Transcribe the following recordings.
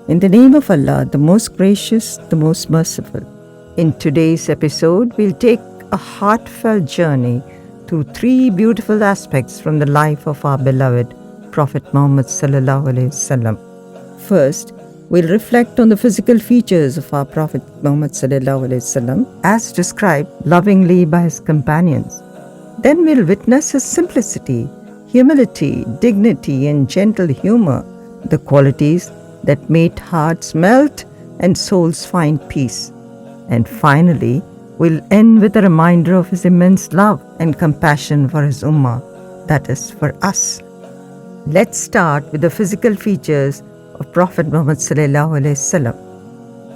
In the name of Allah, the most gracious, the most merciful. In today's episode, we'll take a heartfelt journey through three beautiful aspects from the life of our beloved Prophet Muhammad sallallahu alaihi wasallam. First, we'll reflect on the physical features of our Prophet Muhammad sallallahu alaihi wasallam as described lovingly by his companions. Then we'll witness his simplicity, humility, dignity, and gentle humor, the qualities that made hearts melt and souls find peace. And finally, we'll end with a reminder of his immense love and compassion for his ummah, that is, for us. Let's start with the physical features of Prophet Muhammad sallallahu alaihi wasallam.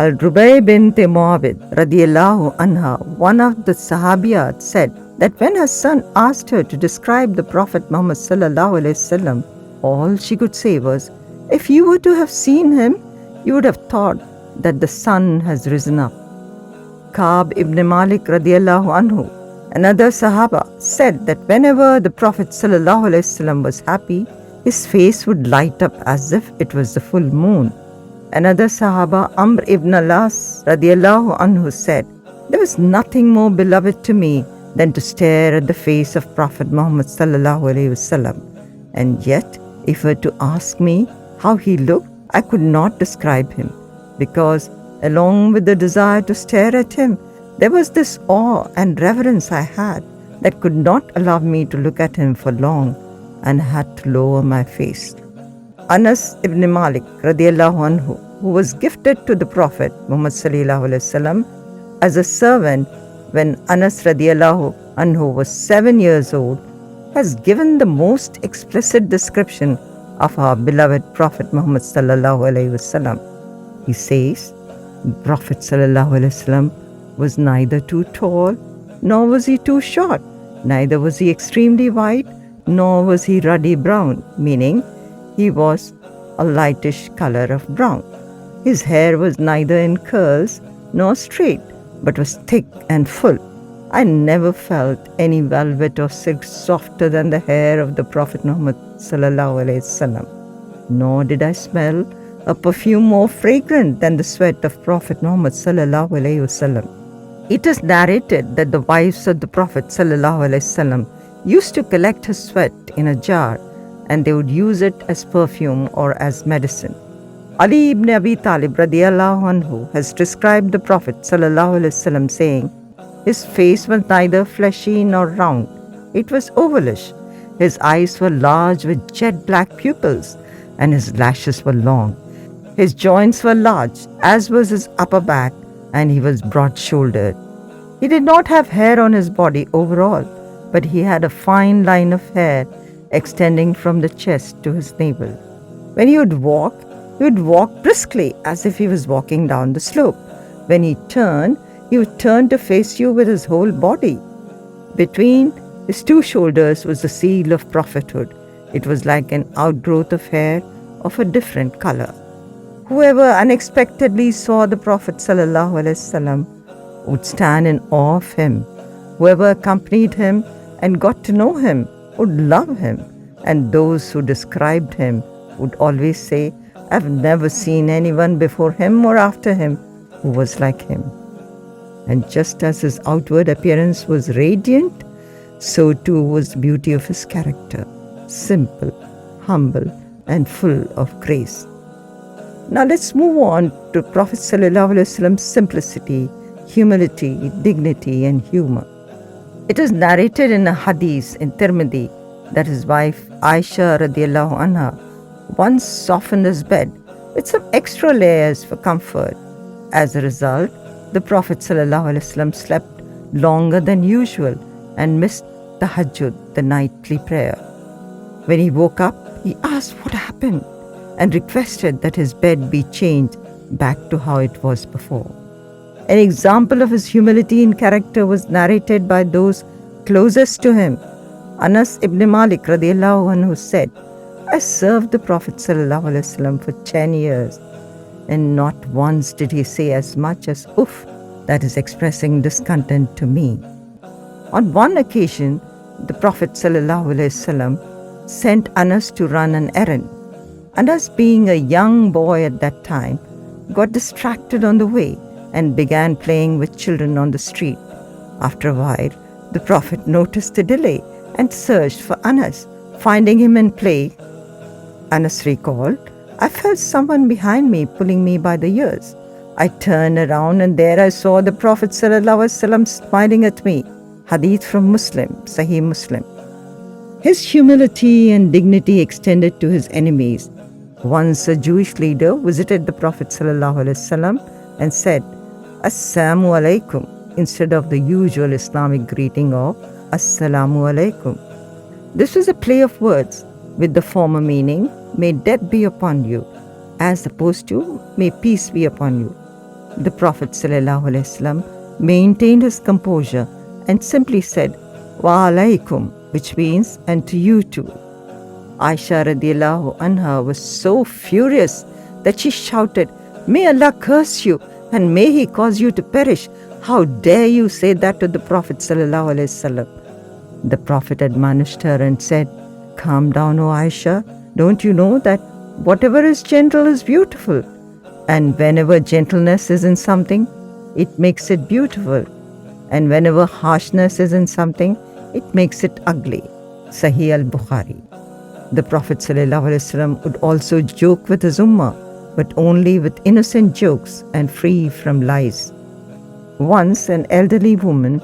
Al-Rubay bint Muawid radiyallahu anha, one of the Sahabiyat, said that when her son asked her to describe the Prophet Muhammad sallallahu alaihi wasallam, all she could say was, "If you were to have seen him, you would have thought that the sun has risen up." Ka'b ibn Malik radiyallahu anhu, another Sahaba, said that whenever the Prophet sallallahu alaihi wasallam was happy, his face would light up as if it was the full moon. Another Sahaba, Amr ibn al-As radiyallahu anhu, said, "There was nothing more beloved to me than to stare at the face of Prophet Muhammad sallallahu alaihi wasallam. And yet, if you were to ask me how he looked, I could not describe him, because along with the desire to stare at him, there was this awe and reverence I had that could not allow me to look at him for long, and I had to lower my face." Anas ibn Malik radiyallahu anhu, who was gifted to the Prophet Muhammad sallallahu alaihi wasallam as a servant when Anas radiyallahu anhu was 7 years old, has given the most explicit description of our beloved Prophet Muhammad sallallahu alaihi wasallam. He says, Prophet sallallahu alaihi wasallam was neither too tall, nor was he too short, neither was he extremely white, nor was he ruddy brown, meaning he was a lightish color of brown. His hair was neither in curls nor straight, but was thick and full. I never felt any velvet or silk softer than the hair of the Prophet Muhammad sallallahu alaihi wasallam, nor did I smell a perfume more fragrant than the sweat of Prophet Muhammad sallallahu alaihi wasallam. It is narrated that the wives of the Prophet sallallahu alaihi wasallam used to collect his sweat in a jar, and they would use it as perfume or as medicine. Ali ibn Abi Talib radiyallahu anhu has described the Prophet sallallahu alaihi wasallam saying, "His face was neither fleshy nor round, it was ovalish. His eyes were large with jet black pupils, and his lashes were long. His joints were large, as was his upper back, and he was broad-shouldered. He did not have hair on his body overall, but he had a fine line of hair extending from the chest to his navel. When he would walk briskly as if he was walking down the slope. When he would turn to face you with his whole body. Between his two shoulders was the seal of prophethood. It was like an outgrowth of hair of a different color. Whoever unexpectedly saw the Prophet sallallahu alaihi wasallam would stand in awe of him. Whoever accompanied him and got to know him would love him, and those who described him would always say, "I've never seen anyone before him or after him who was like him." And just as his outward appearance was radiant, so too was the beauty of his character, simple, humble, and full of grace. Now let's move on to Prophet sallallahu alaihi wasallam's simplicity, humility, dignity, and humor. It is narrated in a Hadith in Tirmidhi that his wife Aayah radiyallahu anha once softened his bed with some extra layers for comfort. As a result, the Prophet ﷺ slept longer than usual and missed the Tahajjud, the nightly prayer. When he woke up, he asked what happened and requested that his bed be changed back to how it was before. An example of his humility in character was narrated by those closest to him. Anas ibn Malik radiyallahu anhu said, "I served the Prophet ﷺ for 10 years, and not once did he say as much as uff, that is expressing discontent to me." On one occasion, the Prophet ﷺ sent Anas to run an errand. Anas, being a young boy at that time, got distracted on the way and began playing with children on the street. After a while, the Prophet noticed the delay and searched for Anas. Finding him in play, Anas recalled, I felt someone behind me pulling me by the ears. I turned around and there I saw the Prophet ﷺ smiling at me. Hadith from Muslim, Sahih Muslim. His humility and dignity extended to his enemies. Once a Jewish leader visited the Prophet ﷺ and said, Assalamu alaikum, instead of the usual Islamic greeting of Assalamu alaikum. This was a play of words with the former meaning, may death be upon you, as opposed to, may peace be upon you. The Prophet ﷺ maintained his composure and simply said, Wa alaikum, which means, and to you too. Aisha radiallahu anha was so furious that she shouted, May Allah curse you and may He cause you to perish. How dare you say that to the Prophet ﷺ? The Prophet admonished her and said, Calm down, O Aisha. Don't you know that whatever is gentle is beautiful? And whenever gentleness is in something, it makes it beautiful. And whenever harshness is in something, it makes it ugly. Sahih Al Bukhari. The Prophet ﷺ would also joke with his ummah, but only with innocent jokes and free from lies. Once an elderly woman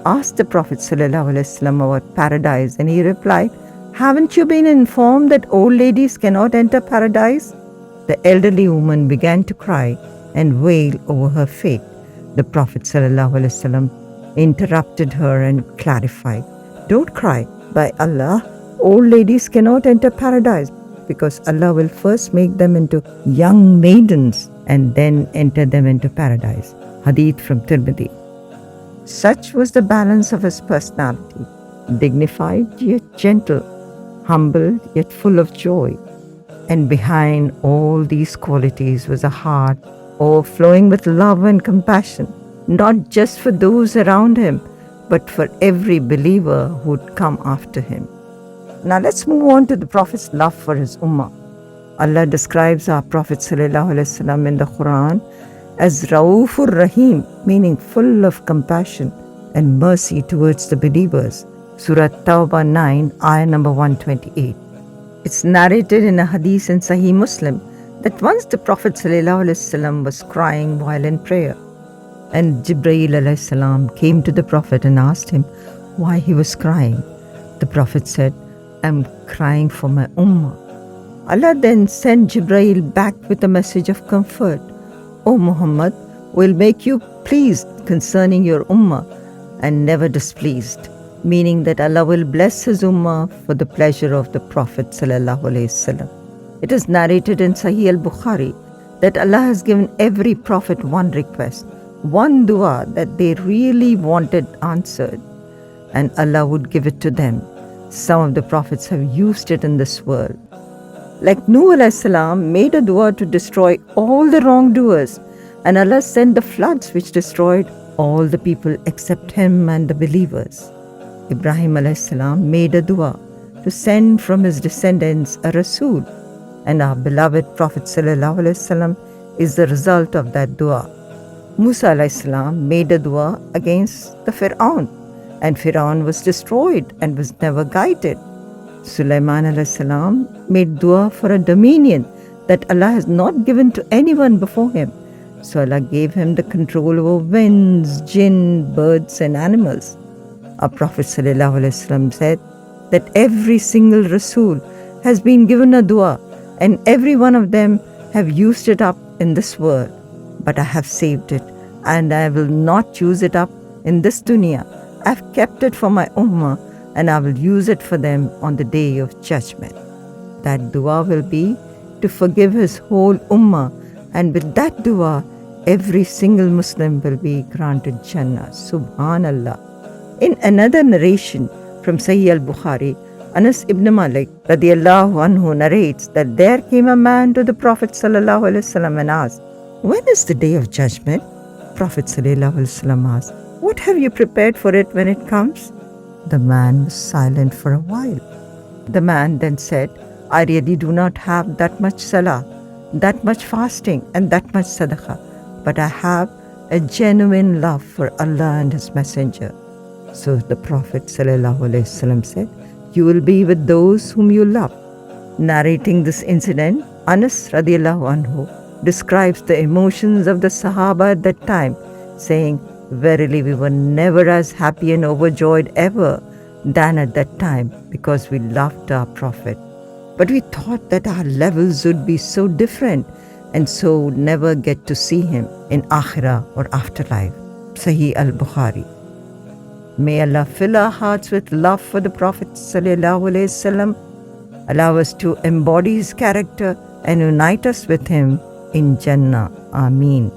asked the Prophet ﷺ about paradise, and he replied, Haven't you been informed that old ladies cannot enter paradise? The elderly woman began to cry and wail over her fate. The Prophet ﷺ interrupted her and clarified, Don't cry. By Allah, old ladies cannot enter paradise because Allah will first make them into young maidens and then enter them into paradise. Hadith from Tirmidhi. Such was the balance of his personality, dignified yet gentle, humble yet full of joy. And behind all these qualities was a heart overflowing with love and compassion, not just for those around him, but for every believer who would come after him. Now let's move on to the Prophet's love for his ummah. Allah describes our Prophet ﷺ in the Quran as Raufur Rahim, meaning full of compassion and mercy towards the believers. Surah Tawbah 9, Ayah number 128. It's narrated in a hadith in Sahih Muslim that once the Prophet ﷺ was crying while in prayer, and Jibreel ﷺ came to the Prophet and asked him why he was crying. The Prophet said, I'm crying for my ummah. Allah then sent Jibreel back with a message of comfort. O Muhammad, will make you pleased concerning your ummah and never displeased, meaning that Allah will bless his ummah for the pleasure of the Prophet ﷺ. It is narrated in Sahih Al Bukhari that Allah has given every prophet one request, one dua that they really wanted answered, and Allah would give it to them. Some of the prophets have used it in this world. Like Nuh a.s. made a dua to destroy all the wrongdoers, and Allah sent the floods which destroyed all the people except him and the believers. Ibrahim a.s. made a dua to send from his descendants a Rasul, and our beloved Prophet ﷺ is the result of that dua. Musa a.s. made a dua against the Fir'aun, and Fir'aun was destroyed and was never guided. Sulaiman a.s. made dua for a dominion that Allah has not given to anyone before him. So Allah gave him the control over winds, jinn, birds and animals. Our Prophet ﷺ said that every single Rasul has been given a dua, and every one of them have used it up in this world. But I have saved it, and I will not use it up in this dunya. I have kept it for my ummah, and I will use it for them on the day of judgment. That dua will be to forgive his whole ummah, and with that dua, every single Muslim will be granted Jannah. Subhanallah. In another narration from Sahih Al Bukhari, Anas ibn Malik radiallahu anhu narrates that there came a man to the Prophet ﷺ and asked, When is the day of judgment? Prophet ﷺ asked, What have you prepared for it when it comes? The man was silent for a while. The man then said, I really do not have that much salah, that much fasting, and that much sadaqah, but I have a genuine love for Allah and His Messenger. So the Prophet ﷺ said, you will be with those whom you love. Narrating this incident, Anas radiallahu anhu describes the emotions of the Sahaba at that time, saying, verily we were never as happy and overjoyed ever than at that time, because we loved our Prophet. But we thought that our levels would be so different, and so would never get to see him in Akhirah or afterlife. Sahih Al Bukhari. May Allah fill our hearts with love for the Prophet ﷺ, allow us to embody his character and unite us with him in Jannah. Ameen.